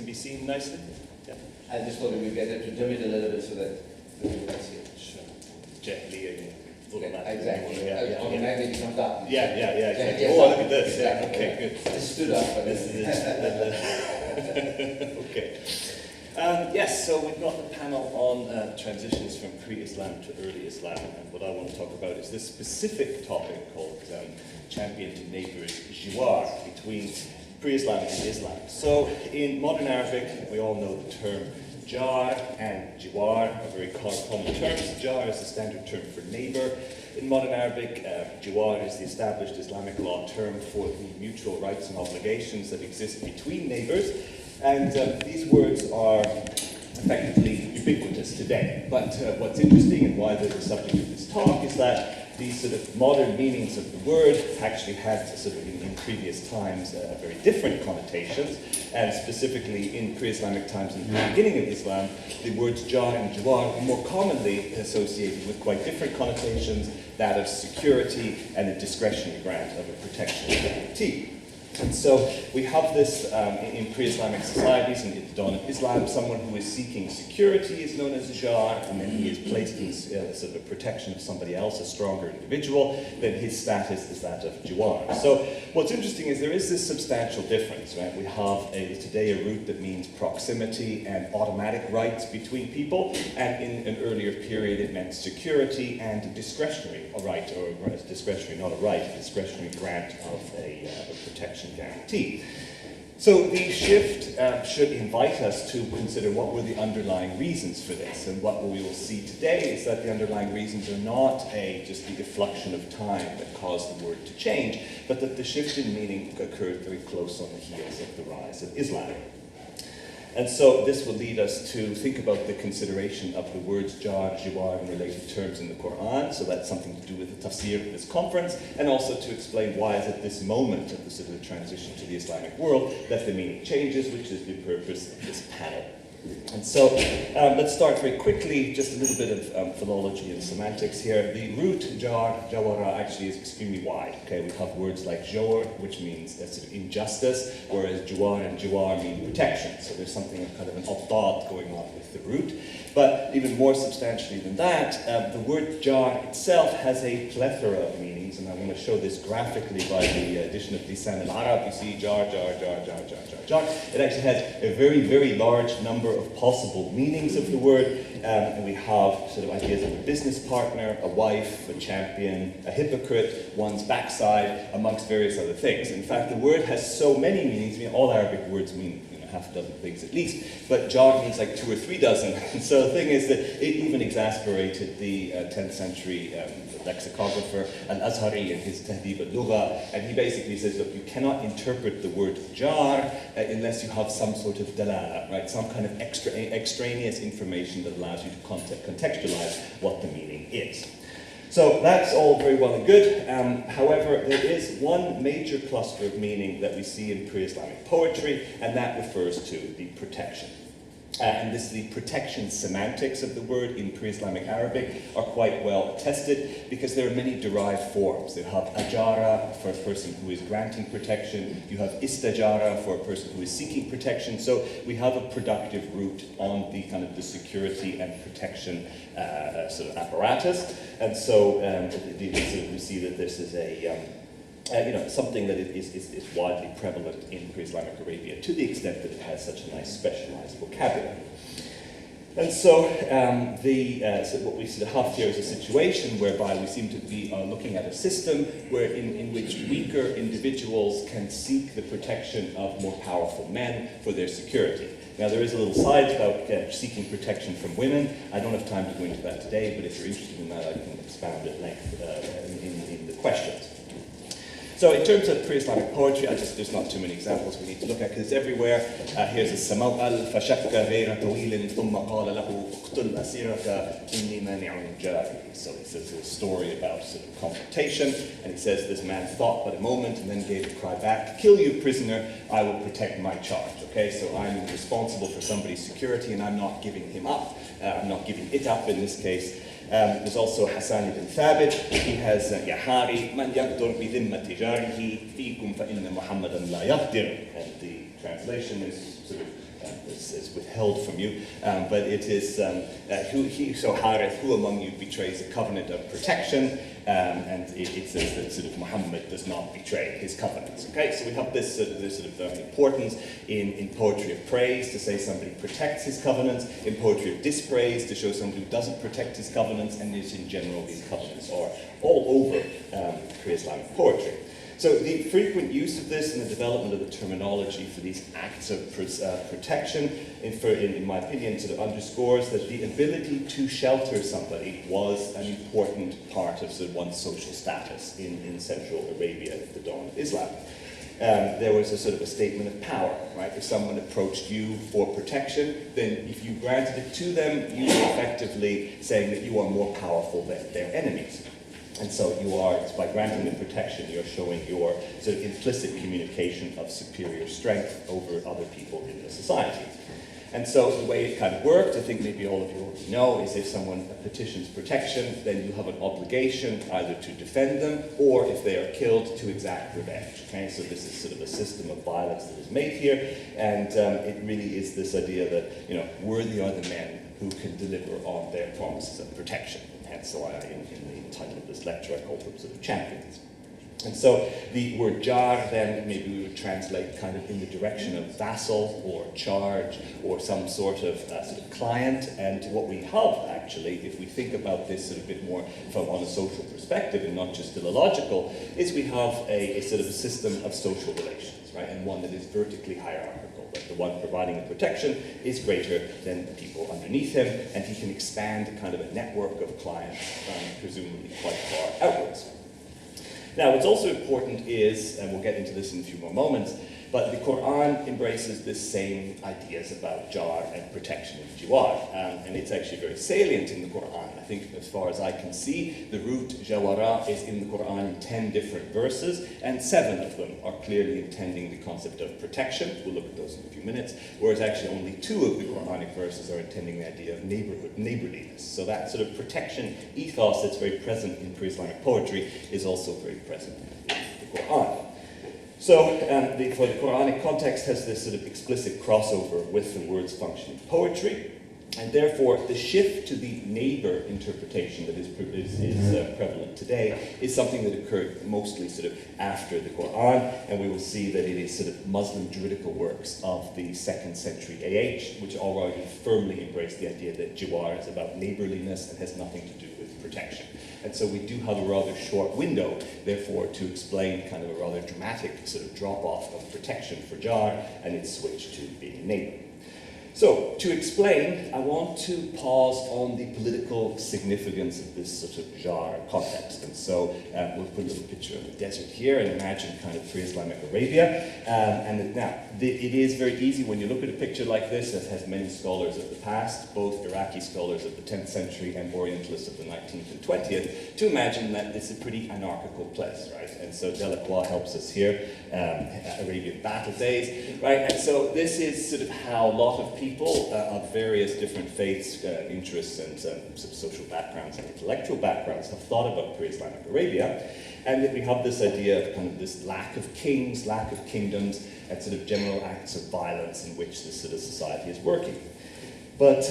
can be seen nicely? Yeah. I just thought we'd get it to dim it a little bit so that you can see it. Sure. Jāhilīya. Exactly. Yeah. Automatically becomes dark. Yeah, exactly. Yeah, Oh, look at this. Yeah, okay, good. It stood up. But This is it. Okay. Yes, so we've got the panel on transitions from pre-Islam to early Islam, and what I want to talk about is this specific topic called champion to neighbours Jiwār, between pre-Islamic and Islam. So in modern Arabic, we all know the term Jār and Jiwār are very common terms. Jār is the standard term for neighbour. In modern Arabic, Jiwār is the established Islamic law term for the mutual rights and obligations that exist between neighbours. And these words are effectively ubiquitous today. But what's interesting and why they're the subject of this talk is that these sort of modern meanings of the word actually had sort of in previous times very different connotations. And specifically in pre-Islamic times and the beginning of Islam, the words Jār and Jiwār were more commonly associated with quite different connotations, that of security and a discretionary grant of a protection guarantee. And so we have this in pre-Islamic societies, and at the dawn of Islam, someone who is seeking security is known as a Jār, and then he is placed in sort of protection of somebody else, a stronger individual, then his status is that of Jiwār. So what's interesting is there is this substantial difference, right? We have today a root that means proximity and automatic rights between people, and in an earlier period it meant security and a discretionary right, or discretionary, not a right, a discretionary grant of a protection guarantee. So the shift should invite us to consider what were the underlying reasons for this. And what we will see today is that the underlying reasons are not just the effluxion of time that caused the word to change, but that the shift in meaning occurred very close on the heels of the rise of Islam. And so this will lead us to think about the consideration of the words Jār, Jiwār, and related terms in the Quran. So that's something to do with the tafsir of this conference, and also to explain why is at this moment of the sort of transition to the Islamic world that the meaning changes, which is the purpose of this panel. And so let's start very quickly, just a little bit of philology and semantics here. The root Jār, Jawara, actually is extremely wide. Okay, we have words like Jawr, which means sort of injustice, whereas Jiwār and Jiwār mean protection. So there's something of kind of an abdad going on with the root. But even more substantially than that, the word Jār itself has a plethora of meanings, and I'm going to show this graphically by the addition of Lisan al-Arab. You see Jār, Jār, Jār, Jār, Jār, Jār, Jār. It actually has a very, very large number of possible meanings of the word, and we have sort of ideas of a business partner, a wife, a champion, a hypocrite, one's backside, amongst various other things. In fact, the word has so many meanings. I mean, all Arabic words mean half a dozen things at least, but Jār means like 2 or 3 dozen. So the thing is that it even exasperated the 10th century lexicographer Al-Azhari in his Tahdhib al-Lugha, and he basically says, look, you cannot interpret the word Jār unless you have some sort of dalala, right? Some kind of extraneous information that allows you to contextualize what the meaning is. So that's all very well and good. However, there is one major cluster of meaning that we see in pre-Islamic poetry, and that refers to the protection. And the protection semantics of the word in pre-Islamic Arabic are quite well attested because there are many derived forms. You have ajara for a person who is granting protection. You have istajara for a person who is seeking protection. So we have a productive root on the kind of the security and protection sort of apparatus. And so we see that this is a something that is widely prevalent in pre-Islamic Arabia to the extent that it has such a nice specialized vocabulary. And so, so what we sort of have here is a situation whereby we seem to be looking at a system where in which weaker individuals can seek the protection of more powerful men for their security. Now, there is a little side about seeking protection from women. I don't have time to go into that today, but if you're interested in that, I can expound at length in the questions. So in terms of pre-Islamic poetry, there's not too many examples we need to look at because it's everywhere. Here's a samawal فشك غير طويل ثم قال له اقتل أسيرك إني مانع جاري. So he says a story about sort of confrontation, and he says this man thought but a moment and then gave a cry back, kill you prisoner, I will protect my charge. Okay, so I'm responsible for somebody's security and I'm not giving him up. I'm not giving it up in this case. There's also Hassan ibn Thabit. He has Jāhilīya man yaqdur bi dhimmati jarihi fiikum fa inna Muhammadan la yaqdir. And the translation is sort of is withheld from you, but it is so Harith, who among you betrays a covenant of protection, and it says that sort of Muhammad does not betray his covenants. Okay, so we have this sort of importance in poetry of praise to say somebody protects his covenants, in poetry of dispraise to show somebody who doesn't protect his covenants, and is in general these covenants are all over pre-Islamic poetry. So the frequent use of this and the development of the terminology for these acts of protection, in my opinion, sort of underscores that the ability to shelter somebody was an important part of sort of one's social status in Central Arabia at the dawn of Islam. There was a sort of a statement of power, right? If someone approached you for protection, then if you granted it to them, you were effectively saying that you are more powerful than their enemies. And so you are, it's by granting the protection, you're showing your sort of implicit communication of superior strength over other people in the society. And so the way it kind of worked, I think maybe all of you already know, is if someone petitions protection, then you have an obligation either to defend them, or if they are killed, to exact revenge. Okay? So this is sort of a system of violence that is made here, and it really is this idea that, you know, worthy are the men who can deliver on their promises of protection. And so in the title of this lecture, I call them sort of champions. And so the word jar then maybe we would translate kind of in the direction of vassal or charge or some sort of client. And what we have actually, if we think about this sort of bit more from on a social perspective and not just philological, is we have a sort of a system of social relations, right? And one that is vertically hierarchical. But the one providing the protection is greater than the people underneath him, and he can expand a kind of a network of clients, presumably quite far outwards. Now, what's also important is, and we'll get into this in a few more moments, but the Quran embraces the same ideas about jar and protection in Jiwār, and it's actually very salient in the Quran. I think, as far as I can see, the root Jawara is in the Quran in 10 different verses, and 7 of them are clearly intending the concept of protection. We'll look at those in a few minutes, whereas actually only 2 of the Quranic verses are intending the idea of neighborliness. So that sort of protection ethos that's very present in pre-Islamic poetry is also very present in the Quran. So for the Quranic context has this sort of explicit crossover with the word's function in poetry, and therefore the shift to the neighbor interpretation that is prevalent today is something that occurred mostly sort of after the Quran, and we will see that it is sort of Muslim juridical works of the 2nd century AH, which already firmly embrace the idea that Jiwār is about neighborliness and has nothing to do with protection. And so we do have a rather short window, therefore, to explain kind of a rather dramatic sort of drop-off of protection for jar and its switch to being a neighbor. So, to explain, I want to pause on the political significance of this sort of jar context. And so we'll put a little picture of the desert here and imagine kind of pre-Islamic Arabia. It is very easy when you look at a picture like this, that has many scholars of the past, both Iraqi scholars of the 10th century and Orientalists of the 19th and 20th, to imagine that it's a pretty anarchical place, right? And so Delacroix helps us here, Arabian battle days, right? And so this is sort of how a lot of people of various different faiths, interests, and social backgrounds and intellectual backgrounds have thought about pre-Islamic Arabia, and that we have this idea of kind of this lack of kings, lack of kingdoms, and sort of general acts of violence in which this sort of society is working. But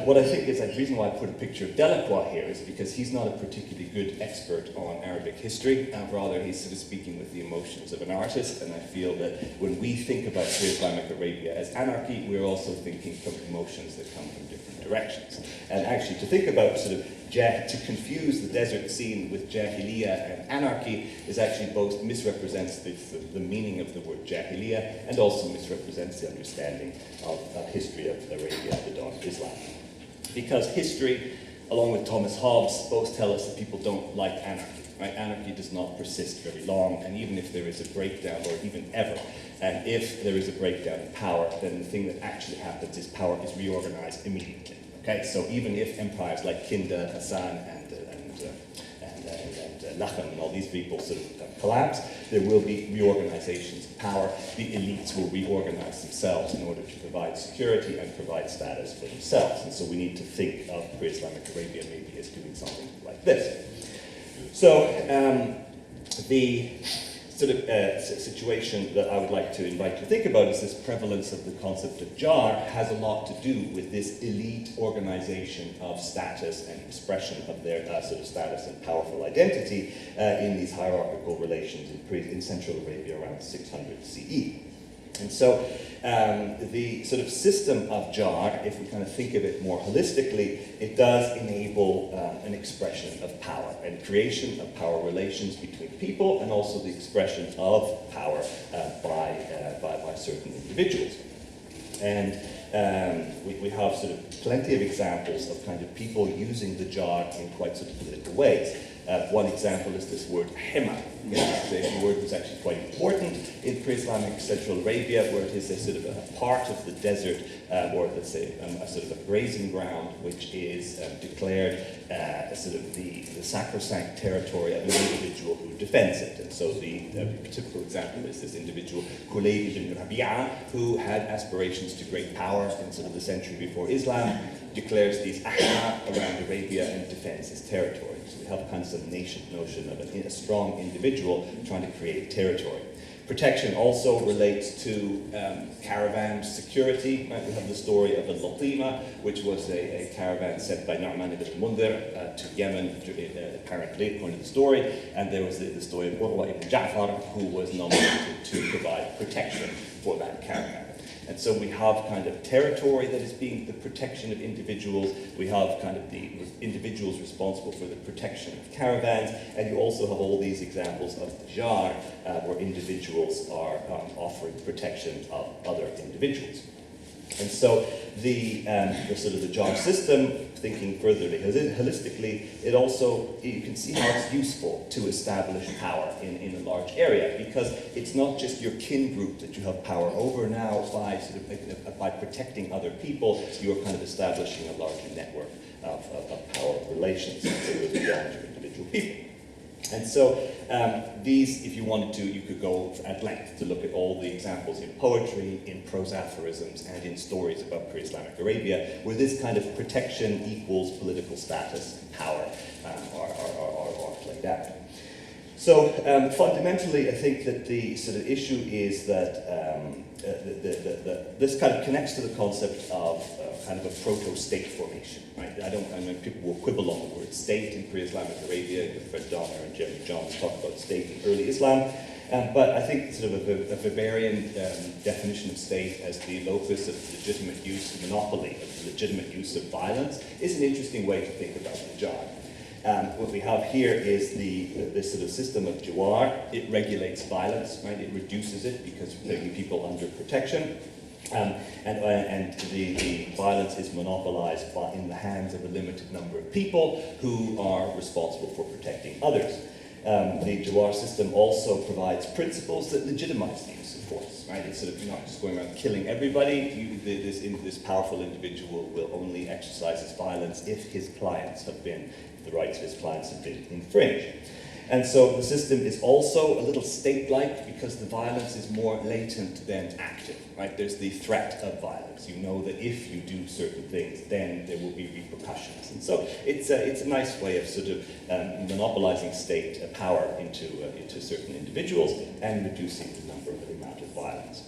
what I think is the reason why I put a picture of Delacroix here is because he's not a particularly good expert on Arabic history, rather he's sort of speaking with the emotions of an artist, and I feel that when we think about pre-Islamic Arabia as anarchy, we're also thinking from emotions that come from different directions. And actually to think about sort of to confuse the desert scene with Jāhilīya and anarchy is actually both misrepresents the meaning of the word Jāhilīya and also misrepresents the understanding of history of Arabia at the dawn of Islam. Because history, along with Thomas Hobbes, both tell us that people don't like anarchy. Right? Anarchy does not persist very long, and even if there is a breakdown, or even ever, and if there is a breakdown in power, then the thing that actually happens is power is reorganized immediately. Okay, so even if empires like Kinda, Hassan, and Lachem and all these people sort of collapse, there will be reorganizations of power. The elites will reorganize themselves in order to provide security and provide status for themselves. And so we need to think of pre-Islamic Arabia maybe as doing something like this. So sort of situation that I would like to invite you to think about is this prevalence of the concept of Jiwār has a lot to do with this elite organization of status and expression of their sort of status and powerful identity in these hierarchical relations in Central Arabia around 600 CE. And so the sort of system of Jiwār, if we kind of think of it more holistically, it does enable an expression of power and creation of power relations between people, and also the expression of power by certain individuals. And we have sort of plenty of examples of kind of people using the Jiwār in quite sort of political ways. One example is this word hema. This is a word that's actually quite important in pre-Islamic Central Arabia, where it is a sort of a part of the desert, or let's say a sort of a grazing ground, which is declared as sort of the sacrosanct territory of an individual who defends it. And so the typical example is this individual, Kulayb ibn Rabi'a, who had aspirations to great power in sort of the century before Islam, declares these ahma around Arabia and defends his territory. So we have kind of some notion of a strong individual trying to create territory. Protection also relates to caravan security. Right? We have the story of the Latima, which was a caravan sent by Nu'man ibn Mundhir to Yemen, apparently, according to the story. And there was the story of Urwa ibn Jāhilīya, who was nominated to provide protection for that caravan. And so we have kind of territory that is being the protection of individuals. We have kind of the individuals responsible for the protection of caravans. And you also have all these examples of Jiwār, where individuals are offering protection of other individuals. And so the sort of the Jiwār system, thinking further holistically, it also, you can see how it's useful to establish power in a large area, because it's not just your kin group that you have power over now by sort of by protecting other people. You are kind of establishing a larger network of power relations that goes beyond your individual people. And so these, if you wanted to, you could go at length to look at all the examples in poetry, in prose aphorisms, and in stories about pre-Islamic Arabia, where this kind of protection equals political status and power are played out. So fundamentally, I think that the sort of issue is that this kind of connects to the concept of kind of a proto-state formation, right? I mean, people will quibble on the word state in pre-Islamic Arabia. Fred Donner and Jeremy Johns talk about state in early Islam. But I think sort of a Weberian definition of state as the locus of legitimate use, monopoly of legitimate use of violence, is an interesting way to think about the Jiwār. What we have here is this sort of system of Jiwār. It regulates violence, right? It reduces it because we're putting people under protection. And the violence is monopolized in the hands of a limited number of people who are responsible for protecting others. The Jiwār system also provides principles that legitimize the use of force, right? It's sort of, you're not just going around killing everybody. This powerful individual will only exercise his violence if the rights of his clients have been infringed. And so the system is also a little state-like because the violence is more latent than active, right? There's the threat of violence. You know that if you do certain things, then there will be repercussions. And so it's a nice way of sort of monopolizing state power into certain individuals and reducing the amount of violence.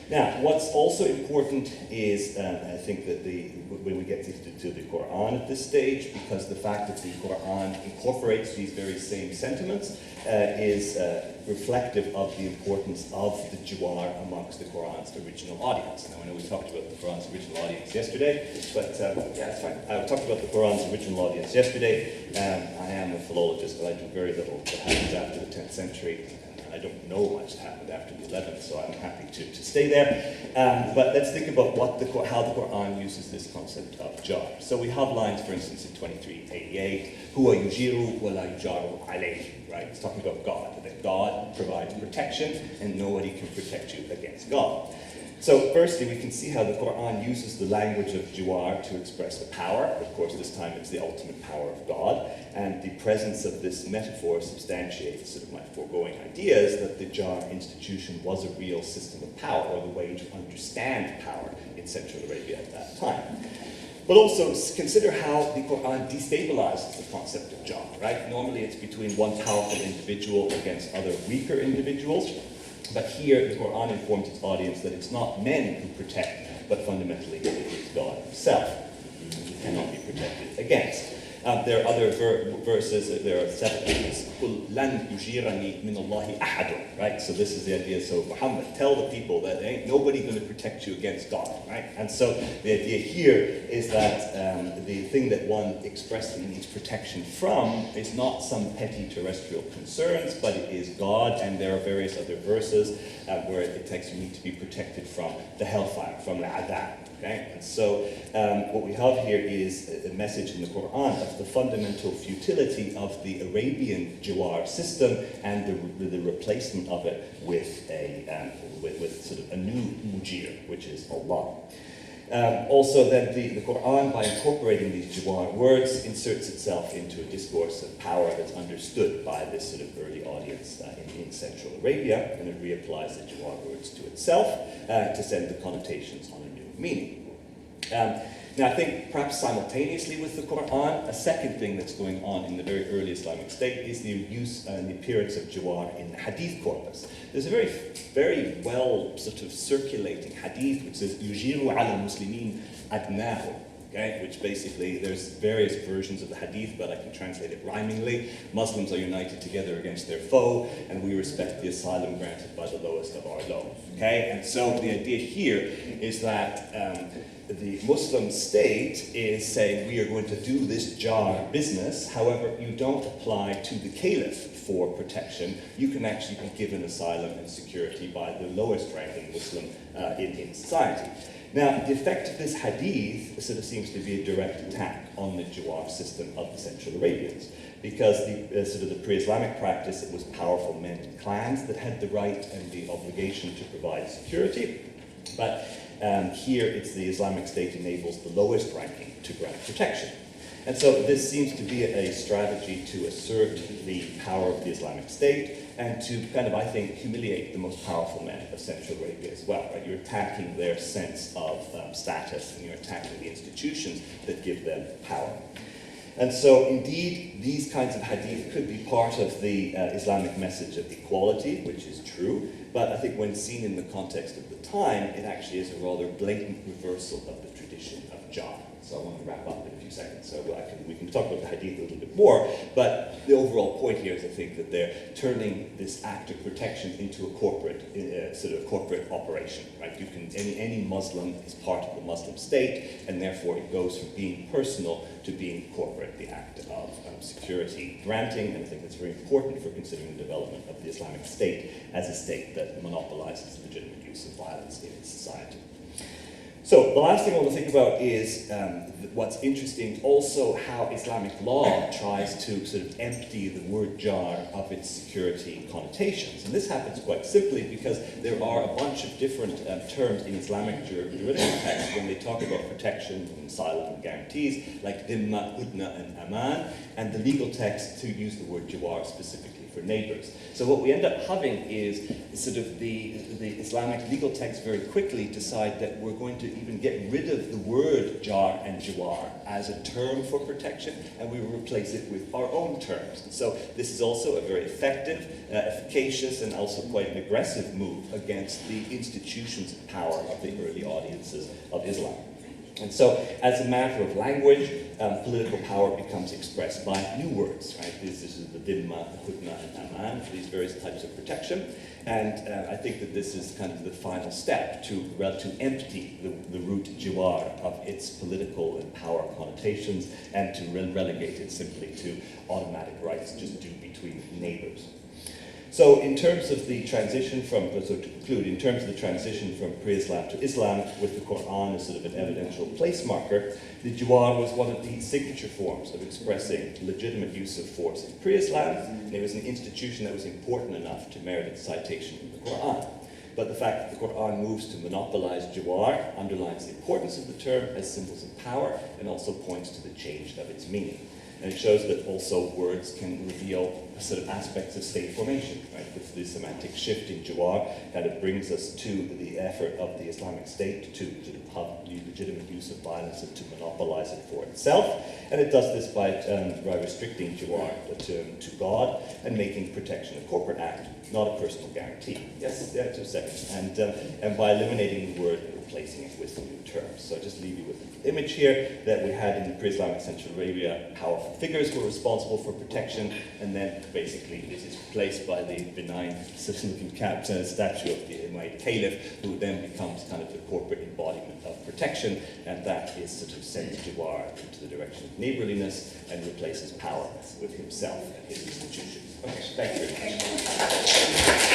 Now, what's also important is, I think that when we get to the Quran at this stage, because the fact that the Quran incorporates these very same sentiments is reflective of the importance of the Jiwār amongst the Quran's original audience. Now, I know we talked about the Quran's original audience yesterday, but yeah, it's fine. I talked about the Quran's original audience yesterday. I am a philologist, but I do very little that happens after the 10th century. I don't know much that happened after the 11th, so I'm happy to stay there. But let's think about how the Quran uses this concept of Jiwār. So we have lines, for instance, in 2388, Huwa yujiru wa la yujaru alayhi, right? It's talking about God, that God provides protection and nobody can protect you against God. So firstly, we can see how the Quran uses the language of Jiwār to express the power. Of course, this time it's the ultimate power of God. And the presence of this metaphor substantiates sort of my foregoing ideas that the Jiwār institution was a real system of power, or the way to understand power in Central Arabia at that time. But also consider how the Quran destabilizes the concept of Jah, right? Normally it's between one powerful individual against other weaker individuals. But here the Quran informs its audience that it's not men who protect, but fundamentally it is God himself who cannot be protected against. There are other verses, there are 7 verses. قُلْ لَنْ يُجِيرَنِي مِنَ اللَّهِ أَحَدٌ, right? So this is the idea. So Muhammad, tell the people that there ain't nobody going to protect you against God, right? And so the idea here is that the thing that one expressly needs protection from is not some petty terrestrial concerns, but it is God. And there are various other verses where it takes you need to be protected from the hellfire, from the adab. Okay? And so what we have here is a message in the Quran of the fundamental futility of the Arabian Jiwār system and the replacement of it with with sort of a new mujir, which is Allah. Also then the Quran, by incorporating these Jiwār words, inserts itself into a discourse of power that's understood by this sort of early audience in Central Arabia, and it reapplies the Jiwār words to itself to send the connotations on a new meaning. Now I think perhaps simultaneously with the Quran, a second thing that's going on in the very early Islamic state is the use and the appearance of Jiwār in the hadith corpus. There's a very well sort of circulating hadith which says يُجِيرُ عَلَى الْمُسْلِمِينَ أَدْنَاهُمْ, okay? Which basically, there's various versions of the hadith, but I can translate it rhymingly. Muslims are united together against their foe, and we respect the asylum granted by the lowest of our low, okay? And so the idea here is that the Muslim state is saying we are going to do this jar business, however, you don't apply to the caliph for protection. You can actually be given asylum and security by the lowest ranking Muslim in society. Now, the effect of this hadith sort of seems to be a direct attack on the Jiwār system of the Central Arabians, because the sort of the pre-Islamic practice, it was powerful men and clans that had the right and the obligation to provide security, but here it's the Islamic State enables the lowest ranking to grant protection. And so this seems to be a strategy to assert the power of the Islamic State and to kind of, I think, humiliate the most powerful men of Central Arabia as well. Right? You're attacking their sense of status, and you're attacking the institutions that give them power. And so, indeed, these kinds of hadith could be part of the Islamic message of equality, which is true, but I think when seen in the context of the time, it actually is a rather blatant reversal of the tradition of Jah. So I want to wrap up in a few seconds, so we can talk about the hadith a little bit more, but the overall point here is, I think, that they're turning this act of protection into a corporate, sort of corporate operation, right? You can, any Muslim is part of the Muslim state, and therefore it goes from being personal to being corporate, the act of security granting, and I think that's very important for considering the development of the Islamic State as a state that monopolizes legitimate use of violence in its society. So the last thing I want to think about is what's interesting, also how Islamic law tries to sort of empty the word jar of its security connotations. And this happens quite simply because there are a bunch of different terms in Islamic juridical texts when they talk about protection and asylum and guarantees, like dhimma, hudna, and aman, and the legal texts to use the word jiwar specifically for neighbors. So what we end up having is sort of the Islamic legal texts very quickly decide that we're going to even get rid of the word jar and jiwar as a term for protection, and we will replace it with our own terms. And so this is also a very effective, efficacious, and also quite an aggressive move against the institutions of power of the early audiences of Islam. And so, as a matter of language, political power becomes expressed by new words, right? This is the dhimma, the hudna, and aman for these various types of protection. And I think that this is kind of the final step to empty the root jiwar of its political and power connotations and to relegate it simply to automatic rights just due between neighbors. So in terms of the transition from, so to conclude, in terms of the transition from pre-Islam to Islam, with the Quran as sort of an evidential place marker, the Jiwār was one of the signature forms of expressing legitimate use of force in pre-Islam, and it was an institution that was important enough to merit its citation in the Quran. But the fact that the Quran moves to monopolize Jiwār underlines the importance of the term as symbols of power and also points to the change of its meaning. And it shows that also words can reveal sort of aspects of state formation, right? With the semantic shift in Jiwār kind of brings us to the effort of the Islamic State to have legitimate use of violence and to monopolize it for itself. And it does this by restricting Jiwār to God and making protection a corporate act, not a personal guarantee. Yes, yeah, 2 seconds. And by eliminating the word and replacing it with new terms. So I just leave you with an image here that we had in pre-Islamic Central Arabia. Powerful figures were responsible for protection, and then basically this is replaced by the benign looking statue of the Umayyad Caliph, who then becomes kind of the corporate embodiment of protection, and that is sort of sends Jiwār into the direction of neighborliness and replaces power with himself and his institutions. Okay, thank you very much.